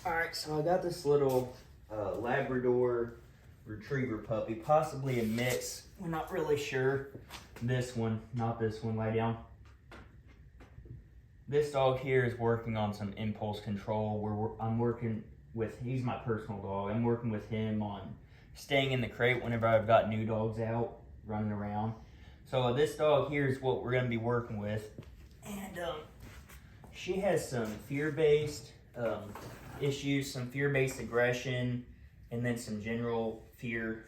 Alright, so I got this little Labrador Retriever puppy, possibly a mix. We're not really sure. This one, not this one, lie down. This dog here is working on some impulse control where I'm working with, he's my personal dog. I'm working with him on staying in the crate whenever I've got new dogs out running around. So this dog here is what we're going to be working with. And she has some fear-based issues, some fear-based aggression, and then some general fear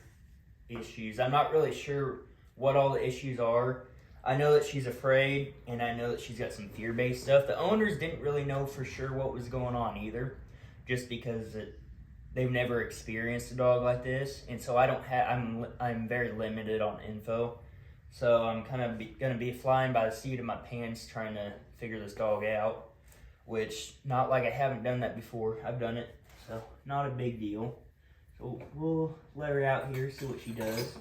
issues. I'm not really sure what all the issues are. I know that she's afraid, and I know that she's got some fear-based stuff. The owners didn't really know for sure what was going on either, just because they've never experienced a dog like this, and so I'm very limited on info. So I'm kind of gonna be flying by the seat of my pants trying to figure this dog out, which not like I haven't done that before. I've done it, so not a big deal. So we'll let her out here, see what she does.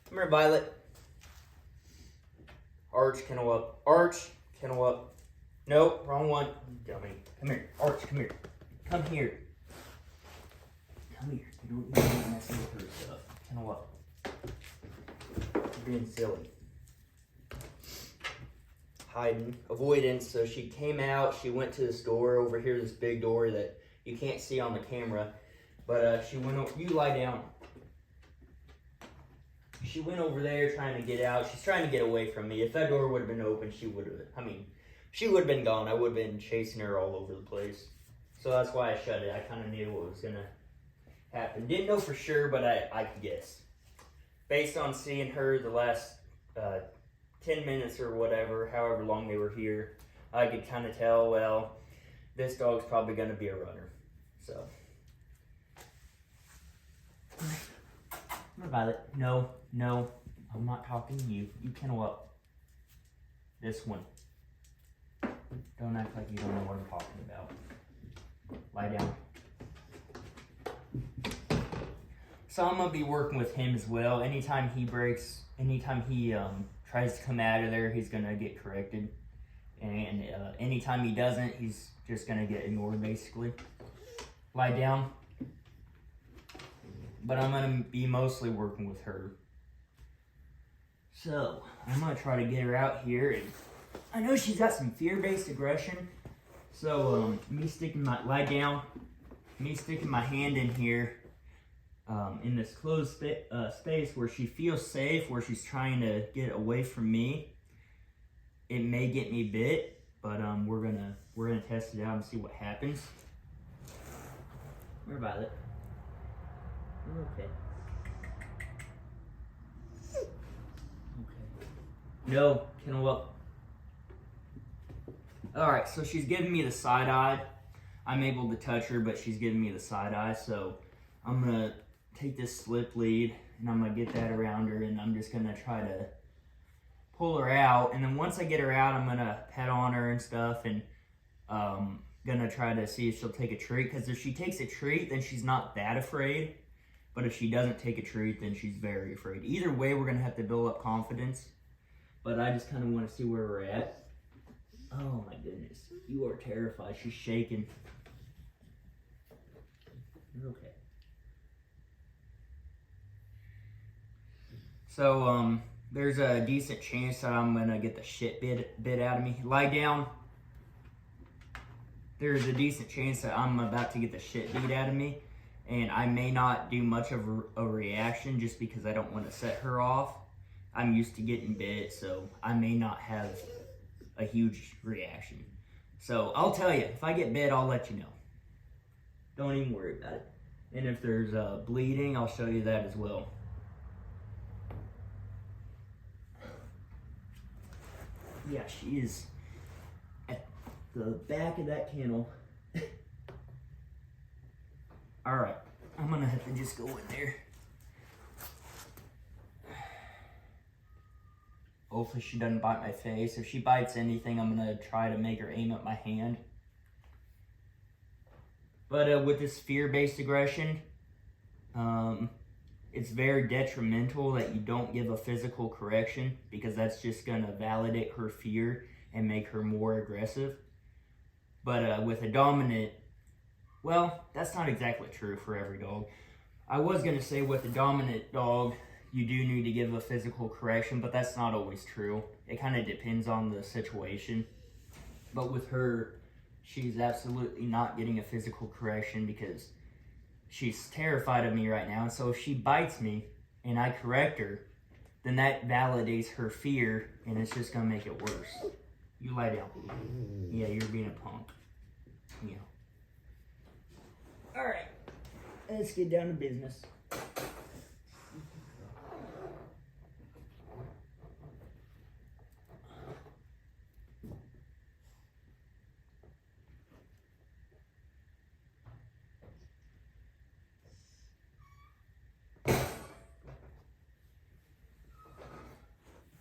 Come here, Violet. Arch, kennel up. Arch, kennel up. Nope, wrong one. Dummy. Come here. Arch, come here. Come here. Come here. You don't need to mess with her stuff. Kennel up. You're being silly. Hiding. Avoidance. So she came out. She went to this door over here, this big door that you can't see on the camera. But she went over. You lie down. She went over there trying to get out. She's trying to get away from me. If that door would have been open, she would have been gone. I would have been chasing her all over the place. So that's why I shut it. I kind of knew what was going to happen. Didn't know for sure, but I could guess. Based on seeing her the last 10 minutes or whatever, however long they were here, I could kind of tell, well, this dog's probably going to be a runner. So. Come on, Violet. No, I'm not talking to you. You kennel up. This one. Don't act like you don't know what I'm talking about. Lie down. So I'm gonna be working with him as well. Anytime he tries to come out of there, he's gonna get corrected. And anytime he doesn't, he's just gonna get ignored basically. Lie down. But I'm going to be mostly working with her. So, I'm going to try to get her out here. And I know she's got some fear-based aggression. So, lie down. Me sticking my hand in here in this closed space where she feels safe, where she's trying to get away from me. It may get me bit, but we're gonna test it out and see what happens. Where about it? Okay. No, kennel up. Alright, so she's giving me the side eye. I'm able to touch her, but she's giving me the side eye. So I'm going to take this slip lead and I'm going to get that around her and I'm just going to try to pull her out. And then once I get her out, I'm going to pet on her and stuff and going to try to see if she'll take a treat. Because if she takes a treat, then she's not that afraid. But if she doesn't take a treat, then she's very afraid. Either way, we're going to have to build up confidence. But I just kind of want to see where we're at. Oh my goodness. You are terrified. She's shaking. You're okay. So, there's a decent chance that I'm going to get the shit bit out of me. Lie down. There's a decent chance that I'm about to get the shit beat out of me. And I may not do much of a reaction just because I don't want to set her off. I'm used to getting bit, so I may not have a huge reaction. So I'll tell you, if I get bit, I'll let you know. Don't even worry about it. And if there's bleeding, I'll show you that as well. Yeah, she is at the back of that kennel. Alright, I'm gonna have to just go in there. Hopefully she doesn't bite my face. If she bites anything, I'm gonna try to make her aim at my hand. But with this fear-based aggression, it's very detrimental that you don't give a physical correction, because that's just going to validate her fear and make her more aggressive. But with a dominant, well, that's not exactly true for every dog. I was going to say with a dominant dog, you do need to give a physical correction, but that's not always true. It kind of depends on the situation. But with her, she's absolutely not getting a physical correction because she's terrified of me right now. And so if she bites me and I correct her, then that validates her fear, and it's just going to make it worse. You lie down. Yeah, you're being a punk. Yeah. All right. Let's get down to business.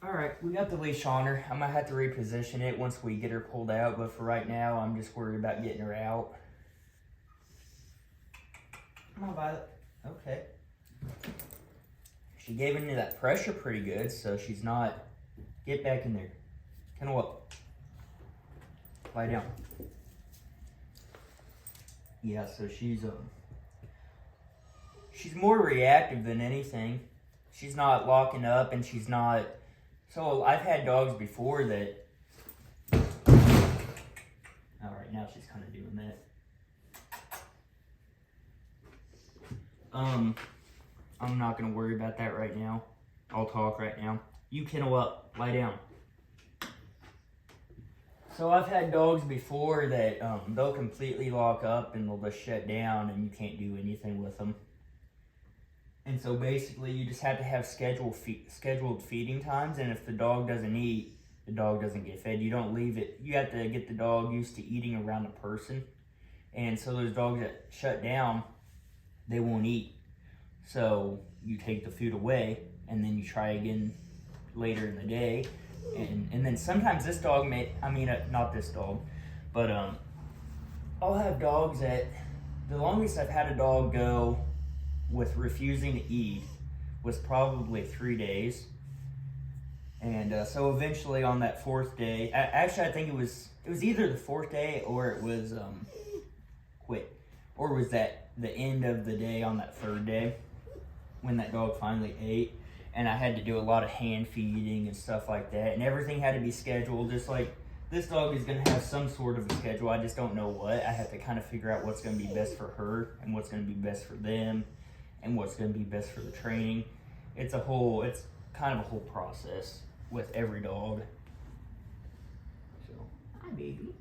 Alright, we got the leash on her. I might have to reposition it once we get her pulled out, but for right now, I'm just worried about getting her out. Come on, Violet. Okay. She gave into that pressure pretty good, so she's not... Get back in there. Kind of what? Lie down. Yeah, so she's more reactive than anything. She's not locking up, and she's not... So I've had dogs before that... Alright, now she's kind of doing that. I'm not going to worry about that right now. I'll talk right now. You kennel up. Lie down. So I've had dogs before that they'll completely lock up and they'll just shut down and you can't do anything with them. And so basically you just have to have scheduled feeding times, and if the dog doesn't eat, the dog doesn't get fed. You don't leave it. You have to get the dog used to eating around a person. And so those dogs that shut down, they won't eat. So you take the food away and then you try again later in the day. And then sometimes this dog not this dog, but I'll have dogs that, the longest I've had a dog go with refusing to eat was probably 3 days. And so eventually on that fourth day, actually I think it was either the fourth day or it was quit, or was that the end of the day on that third day when that dog finally ate. And I had to do a lot of hand feeding and stuff like that, and everything had to be scheduled. Just like this dog is going to have some sort of a schedule, I just don't know what. I have to kind of figure out what's going to be best for her and what's going to be best for them and what's going to be best for the training. It's kind of a whole process with every dog. So, hi baby.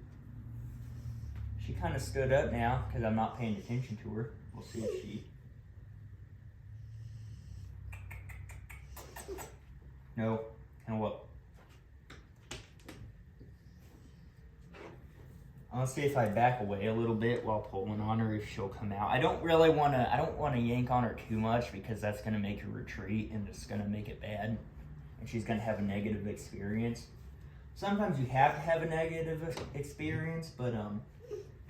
She kind of stood up now because I'm not paying attention to her. We'll see if she... No, kind of what? I'll see if I back away a little bit while pulling on her, if she'll come out. I don't want to yank on her too much because that's going to make her retreat and it's going to make it bad. And she's going to have a negative experience. Sometimes you have to have a negative experience, but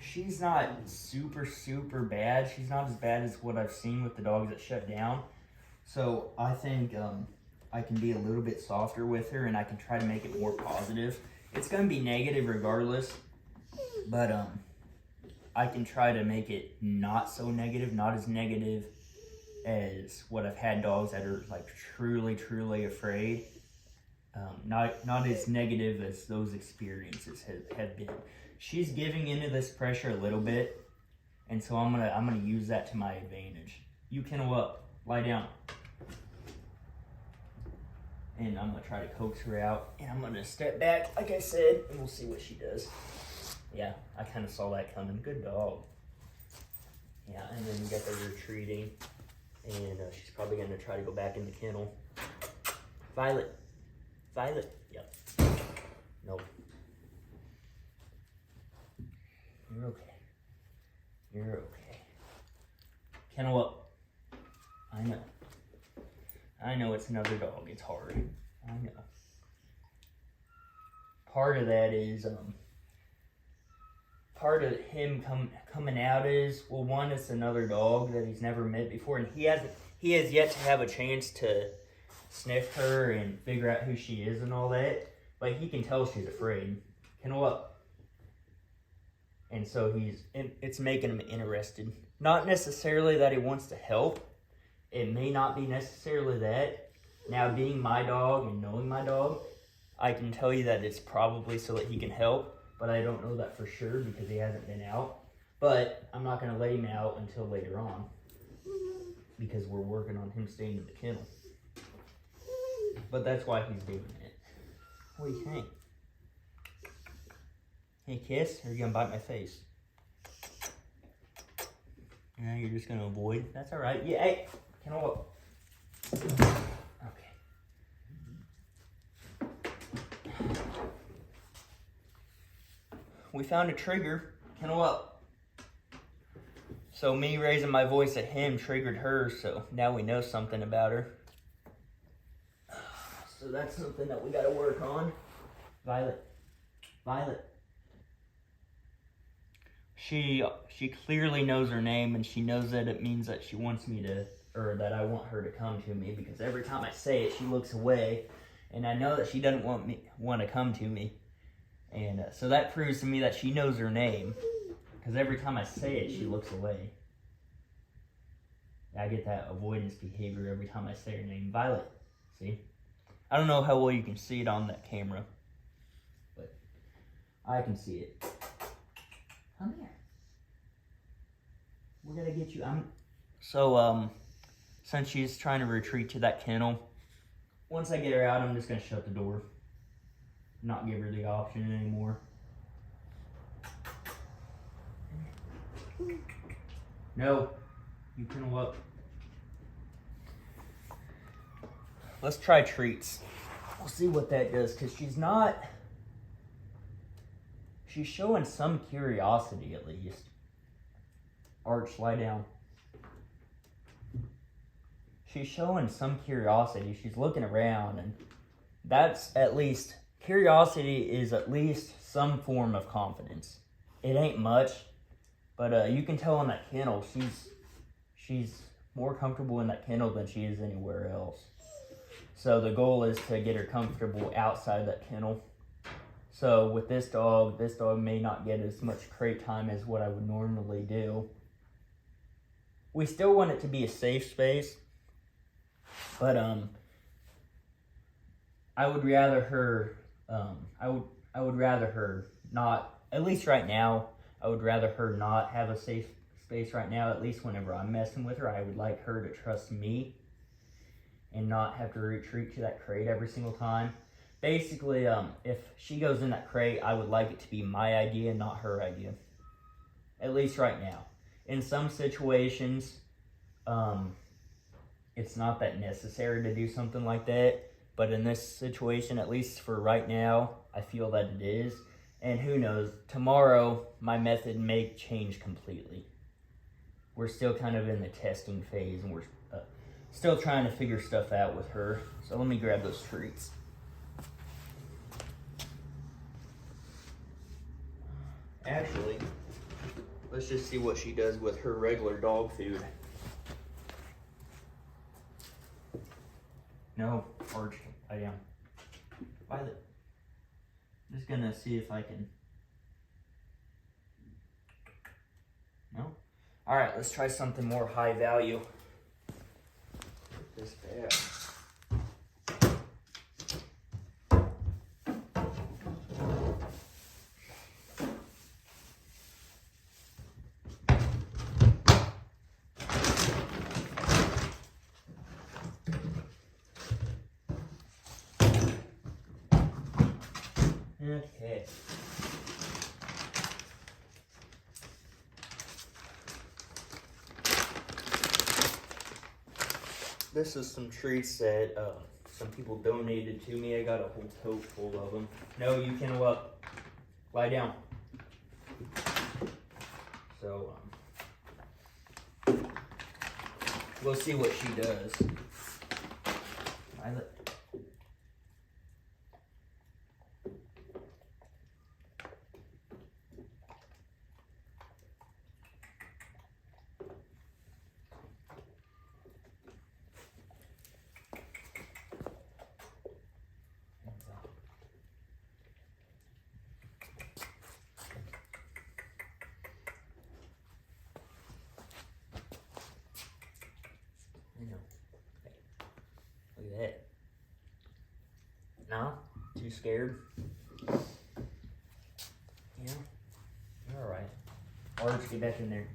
she's not super, super bad. She's not as bad as what I've seen with the dogs that shut down. So I think I can be a little bit softer with her and I can try to make it more positive. It's going to be negative regardless, but I can try to make it not so negative, not as negative as what I've had dogs that are like truly, truly afraid. Not as negative as those experiences have been. She's giving into this pressure a little bit, and so I'm gonna use that to my advantage. You kennel up, lie down. And I'm going to try to coax her out. And I'm going to step back, like I said, and we'll see what she does. Yeah, I kind of saw that coming. Good dog. Yeah, and then we got the retreating. And she's probably going to try to go back in the kennel. Violet. Violet. Yep. Nope. You're okay. You're okay. Kennel up. I know it's another dog. It's hard. I know. Part of that is, part of him coming out is, well, one, it's another dog that he's never met before, and he He has yet to have a chance to sniff her and figure out who she is and all that, but he can tell she's afraid. Kennel up. And so it's making him interested. Not necessarily that he wants to help. It may not be necessarily that. Now, being my dog and knowing my dog, I can tell you that it's probably so that he can help, but I don't know that for sure because he hasn't been out. But I'm not going to let him out until later on because we're working on him staying in the kennel. But that's why he's doing it. What do you think? Hey, kiss? Or are you going to bite my face? Yeah, you're just going to avoid? That's all right. Yeah, hey, kennel up. Okay. We found a trigger. Kennel up. So me raising my voice at him triggered her, so now we know something about her. So that's something that we gotta work on. Violet. Violet. She clearly knows her name, and she knows that it means that she wants me to, or that I want her to come to me, because every time I say it, she looks away, and I know that she doesn't want to come to me. And so that proves to me that she knows her name, because every time I say it, she looks away. I get that avoidance behavior every time I say her name. Violet, see? I don't know how well you can see it on that camera, but I can see it. Come here. We're gonna get you. Since she's trying to retreat to that kennel, once I get her out, I'm just gonna shut the door. Not give her the option anymore. No, you kennel up. Let's try treats. We'll see what that does, because she's showing some curiosity at least. Arch, lie down. She's showing some curiosity. She's looking around, and that's at least, curiosity is at least some form of confidence. It ain't much, but you can tell in that kennel, she's more comfortable in that kennel than she is anywhere else. So the goal is to get her comfortable outside that kennel. So with this dog may not get as much crate time as what I would normally do. We still want it to be a safe space, but I would rather her not, at least right now, I would rather her not have a safe space right now. At least whenever I'm messing with her, I would like her to trust me and not have to retreat to that crate every single time. Basically, if she goes in that crate, I would like it to be my idea, not her idea. At least right now. In some situations, it's not that necessary to do something like that. But in this situation, at least for right now, I feel that it is. And who knows, tomorrow, my method may change completely. We're still kind of in the testing phase, and we're still trying to figure stuff out with her. So let me grab those treats. Actually, let's just see what she does with her regular dog food. No, Arch, I am. Violet. I'm just gonna see if I can. No? Alright, let's try something more high value. Put this back. Okay. This is some treats that some people donated to me. I got a whole tote full of them. No, you can lie down. So we'll see what she does. Violet. Too scared? Yeah. You're all right. Arch, get back in there.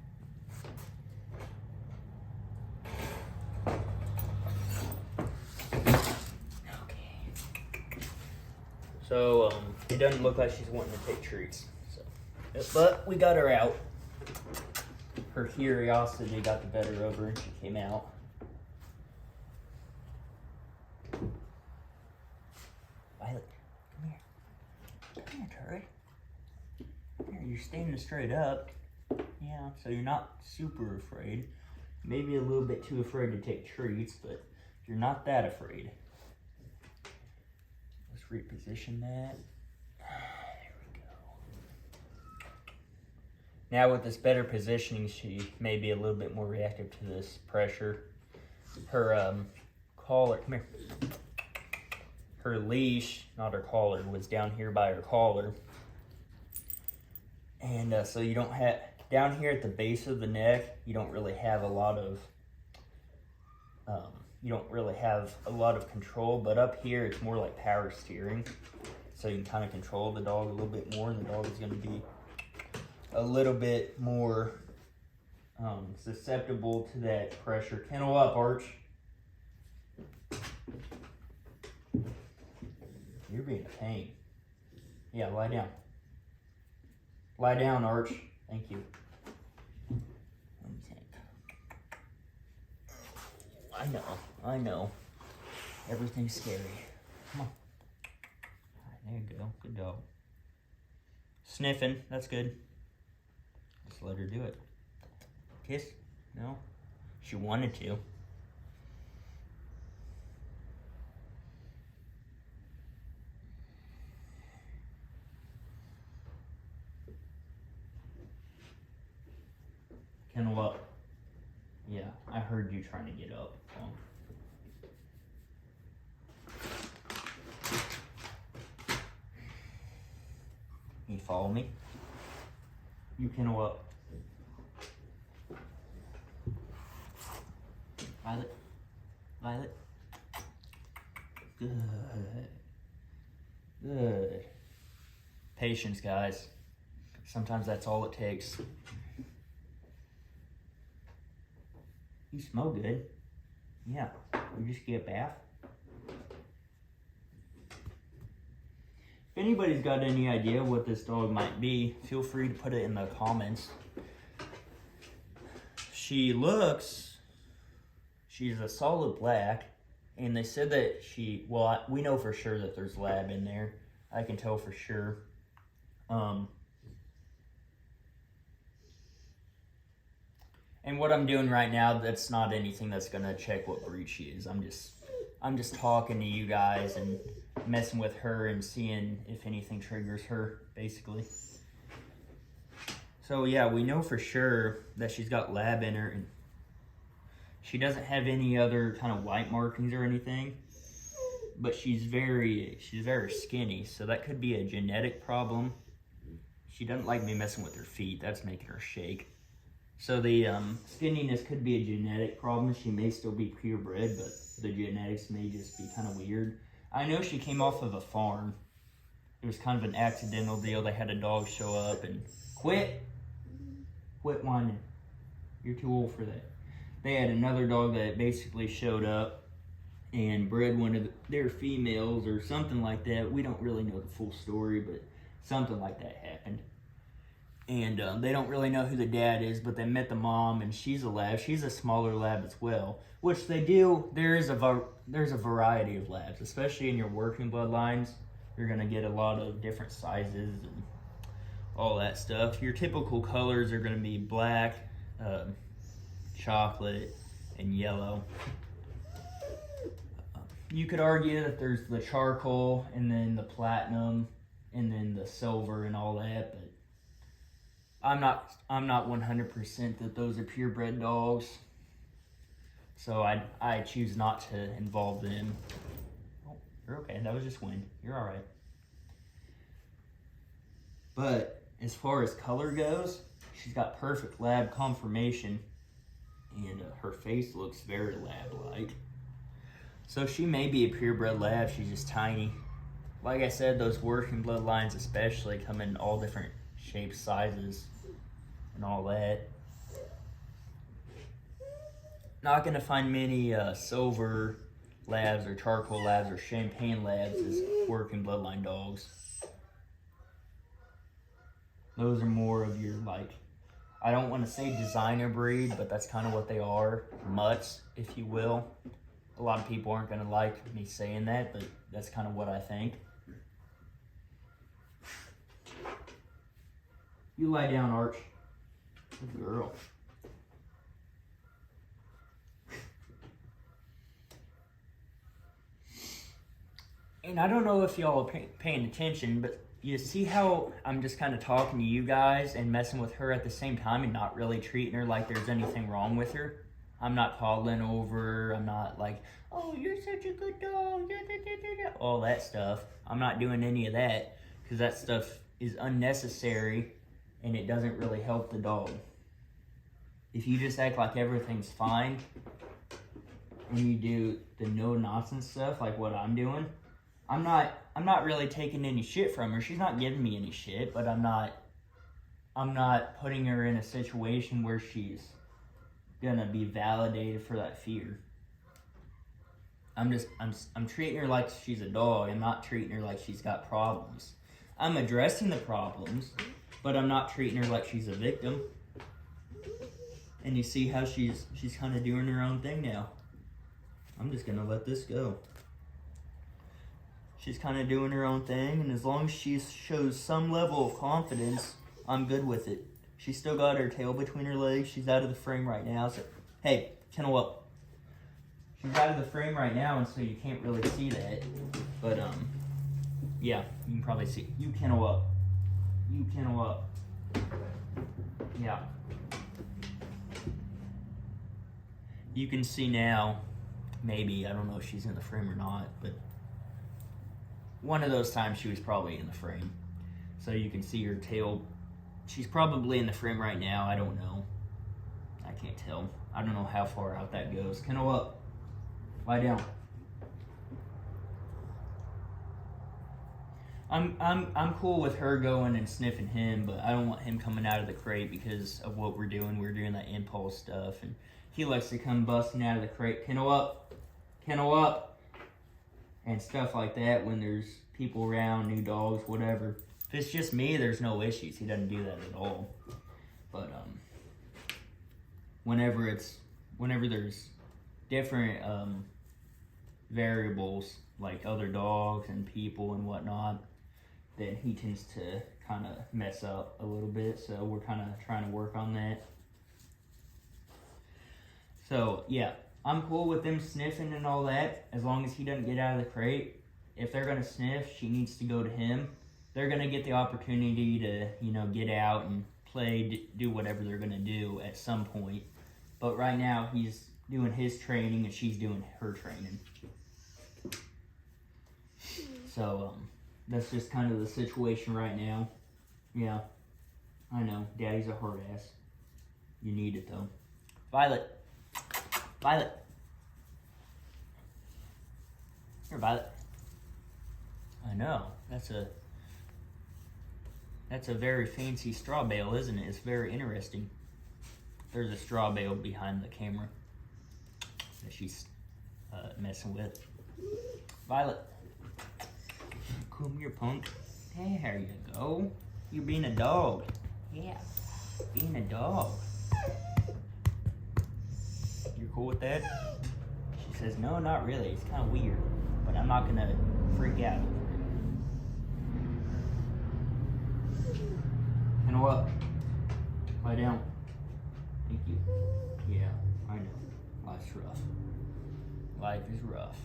So, it doesn't look like she's wanting to take treats. So, but we got her out. Her curiosity got the better of her and she came out. Violet, come here. Come here, Tori. Here, you're standing straight up. Yeah, so you're not super afraid. Maybe a little bit too afraid to take treats, but you're not that afraid. Reposition that. There we go. Now with this better positioning, she may be a little bit more reactive to this pressure. Her collar, come here. Her leash, not her collar, was down here by her collar. And so you don't have, down here at the base of the neck, you don't really have a lot of control, but up here it's more like power steering. So you can kind of control the dog a little bit more, and the dog is going to be a little bit more susceptible to that pressure. Kennel up, Arch. You're being a pain. Yeah, lie down. Lie down, Arch. Thank you. Let me think. I know. Everything's scary. Come on. All right, there you go. Good dog. Sniffing. That's good. Just let her do it. Kiss? No? She wanted to. Kennel up. Yeah, I heard you trying to get up. You follow me? You kennel up. Violet. Violet. Good. Good. Patience, guys. Sometimes that's all it takes. You smell good. Yeah. You just get a bath. If anybody's got any idea what this dog might be, feel free to put it in the comments. She's a solid black, and they said that we know for sure that there's lab in there. I can tell for sure. And what I'm doing right now, that's not anything that's gonna check what breed she is. I'm just talking to you guys and messing with her and seeing if anything triggers her, basically. So yeah, we know for sure that she's got lab in her, and she doesn't have any other kind of white markings or anything, but she's very skinny, so that could be a genetic problem. She doesn't like me messing with her feet. That's making her shake. So the skinniness could be a genetic problem. She may still be purebred, but the genetics may just be kind of weird. I know she came off of a farm. It was kind of an accidental deal. They had a dog show up and quit whining. You're too old for that. They had another dog that basically showed up and bred one of their females or something like that. We don't really know the full story, but something like that happened. And they don't really know who the dad is, but they met the mom, and she's a lab. She's a smaller lab as well, which they do. There's a variety of labs, especially in your working bloodlines. You're gonna get a lot of different sizes and all that stuff. Your typical colors are gonna be black, chocolate, and yellow. You could argue that there's the charcoal, and then the platinum, and then the silver, and all that, but I'm not 100% that those are purebred dogs, so I choose not to involve them. Oh, you're okay. That was just wind. You're all right. But as far as color goes, she's got perfect lab conformation, and her face looks very lab-like. So she may be a purebred lab. She's just tiny. like I said, those working bloodlines especially come in all different shapes, sizes, and all that. Not gonna find many silver labs or charcoal labs or champagne labs as working bloodline dogs. Those are more of your, like, I don't want to say designer breed, but that's kind of what they are. Mutts, if you will. A lot of people aren't gonna like me saying that, but that's kind of what I think. You lie down, Arch. Good girl. And I don't know if y'all are paying attention, but you see how I'm just kind of talking to you guys and messing with her at the same time and not really treating her like there's anything wrong with her? I'm not toddling over. I'm not like, oh, you're such a good dog. All that stuff. I'm not doing any of that because that stuff is unnecessary and it doesn't really help the dog. If you just act like everything's fine and you do the no nonsense stuff like what I'm doing, I'm not really taking any shit from her. She's not giving me any shit, but I'm not putting her in a situation where she's gonna be validated for that fear. I'm treating her like she's a dog. I'm not treating her like she's got problems. I'm addressing the problems, but I'm not treating her like she's a victim. And you see how she's kind of doing her own thing now. I'm just gonna let this go. She's kind of doing her own thing, and as long as she shows some level of confidence, I'm good with it. She's still got her tail between her legs. She's out of the frame right now. So, hey, kennel up. She's out of the frame right now, and so you can't really see that. But, yeah, you can probably see. You kennel up. You kennel up. Yeah. You can see now, maybe, I don't know if she's in the frame or not, but one of those times she was probably in the frame. So you can see her tail. She's probably in the frame right now. I don't know. I can't tell. I don't know how far out that goes. Kennel up. Lie down. I'm cool with her going and sniffing him, but I don't want him coming out of the crate because of what we're doing. We're doing that impulse stuff, and he likes to come busting out of the crate. Kennel up. Kennel up. And stuff like that when there's people around, new dogs, whatever. If it's just me, there's no issues. He doesn't do that at all. But whenever there's different variables like other dogs and people and whatnot, then he tends to kind of mess up a little bit. So we're kind of trying to work on that. So yeah. I'm cool with them sniffing and all that, as long as he doesn't get out of the crate. If they're going to sniff, she needs to go to him. They're going to get the opportunity to, get out and play, do whatever they're going to do at some point. But right now, he's doing his training and she's doing her training. So, that's just kind of the situation right now. Yeah, I know. Daddy's a hard ass. You need it, though. Violet. Violet. Here, Violet. I know. That's a very fancy straw bale, isn't it? It's very interesting. There's a straw bale behind the camera that she's messing with. Violet. Come here, punk. There you go. You're being a dog. Yeah. Being a dog. You're cool with that? She says, no, not really. It's kind of weird, but I'm not going to freak out. Kennel up. Lie down. Thank you. Yeah, I know. Life's rough. Life is rough.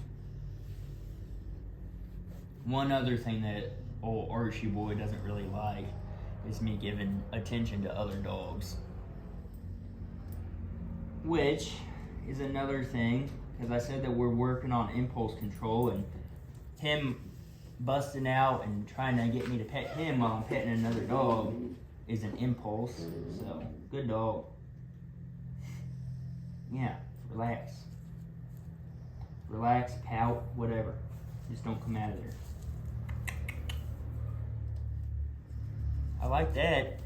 One other thing that old Archie boy doesn't really like is me giving attention to other dogs. Which is another thing, because I said that we're working on impulse control, and him busting out and trying to get me to pet him while I'm petting another dog is an impulse. So, good dog. Yeah, relax. Relax, pout, whatever. Just don't come out of there. like that.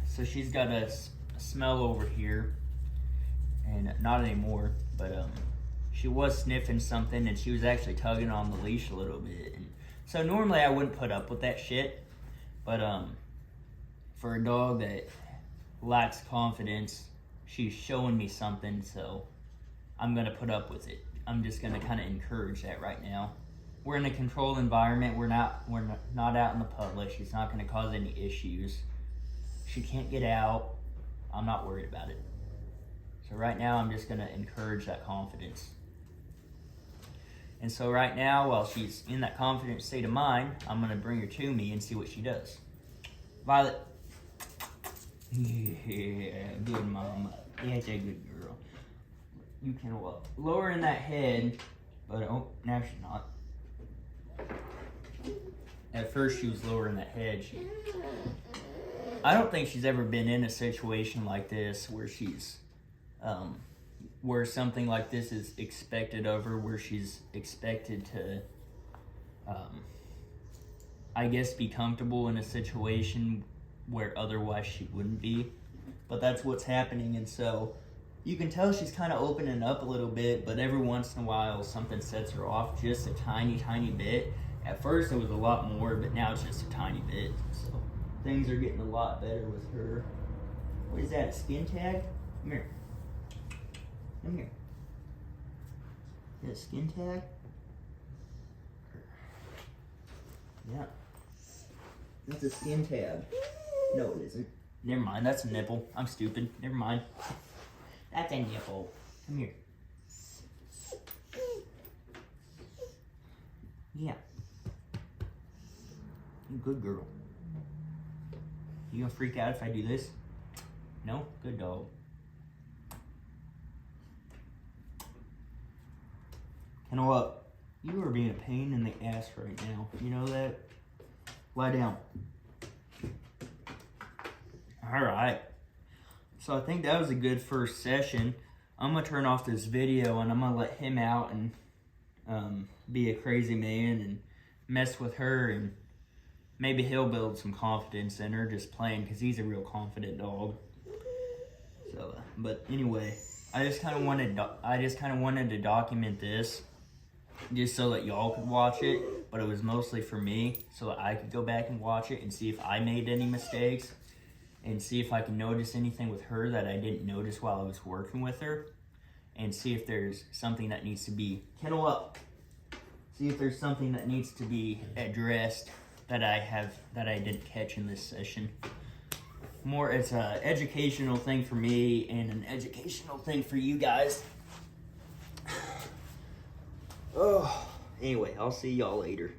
So she's got a smell over here, and not anymore, but she was sniffing something, and she was actually tugging on the leash a little bit. And so normally I wouldn't put up with that shit, but for a dog that lacks confidence, she's showing me something, so I'm gonna put up with it. I'm just gonna kind of encourage that right now. We're in a controlled environment. We're not out in the public. She's not gonna cause any issues. She can't get out. I'm not worried about it. So right now, I'm just gonna encourage that confidence. And so right now, while she's in that confident state of mind, I'm gonna bring her to me and see what she does. Violet. Yeah, good mama. Yeah, it's a good girl. You can lower in that head, but oh, now she's not. At first she was lowering that head. I don't think she's ever been in a situation like this where she's, where something like this is expected of her, where she's expected to, I guess, be comfortable in a situation where otherwise she wouldn't be. But that's what's happening, and so you can tell she's kind of opening up a little bit, but every once in a while something sets her off just a tiny, tiny bit. At first it was a lot more, but now it's just a tiny bit. So things are getting a lot better with her. What is that, a skin tag? Come here. Come here. Is that a skin tag? Yeah. That's a skin tag. No, it isn't. Never mind, that's a nipple. I'm stupid. Never mind. That's a nipple. Come here. Yeah. You good girl. You gonna freak out if I do this? No? Good dog. You know what? You are being a pain in the ass right now. You know that? Lie down. Alright. So I think that was a good first session. I'm going to turn off this video and I'm going to let him out and be a crazy man and mess with her, and maybe he'll build some confidence in her just playing, because he's a real confident dog. So, but anyway, I just kind of wanted to document this just so that y'all could watch it, but it was mostly for me so that I could go back and watch it and see if I made any mistakes, and see if I can notice anything with her that I didn't notice while I was working with her, and see if there's something that needs to be, kennel up, see if there's something that needs to be addressed that I didn't catch in this session. More, it's an educational thing for me and an educational thing for you guys. Oh, anyway, I'll see y'all later.